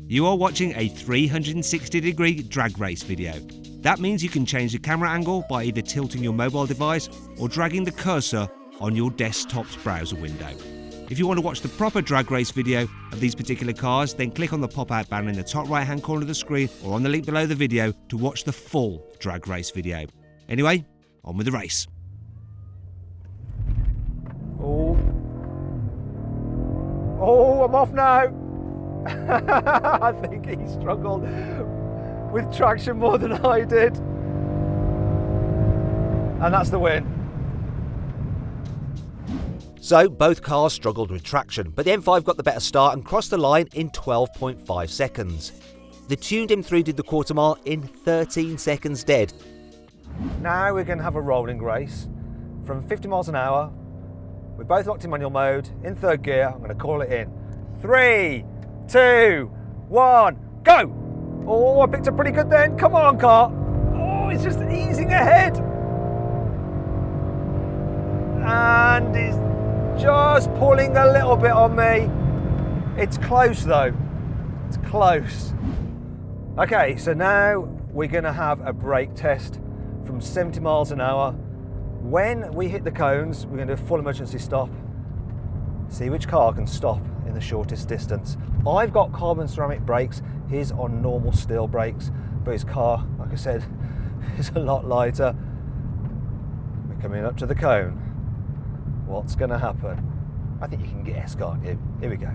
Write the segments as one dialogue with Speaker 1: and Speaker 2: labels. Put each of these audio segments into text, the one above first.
Speaker 1: You are watching a 360-degree drag race video. That means you can change the camera angle by either tilting your mobile device or dragging the cursor on your desktop's browser window. If you want to watch the proper drag race video of these particular cars, then click on the pop-out banner in the top right-hand corner of the screen or on the link below the video to watch the full drag race video. Anyway, on with the race.
Speaker 2: Oh, I'm off now. I think he struggled with traction more than I did. And that's the win. So both cars struggled with traction, but the M5 got the better start and crossed the line in 12.5 seconds. The tuned M3 did the quarter mile in 13 seconds dead. Now we're going to have a rolling race from 50 miles an hour. We're both locked in manual mode, in third gear. I'm going to call it in. 3, 2, 1, go! Oh, I picked up pretty good then. Come on, car. Oh, it's just easing ahead. And it's just pulling a little bit on me. It's close though. It's close. Okay, so now we're going to have a brake test from 70 miles an hour. When we hit the cones, we're going to do a full emergency stop. See which car can stop in the shortest distance. I've got carbon ceramic brakes. He's on normal steel brakes, but his car, like I said, is a lot lighter. We're coming up to the cone. What's going to happen? I think you can guess, can't you? Here we go.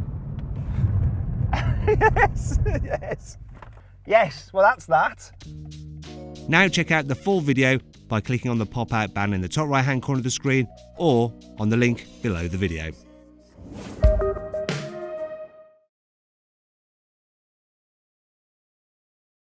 Speaker 2: Yes, yes, yes. Well, that's that.
Speaker 1: Now check out the full video by clicking on the pop-out banner in the top right-hand corner of the screen or on the link below the video.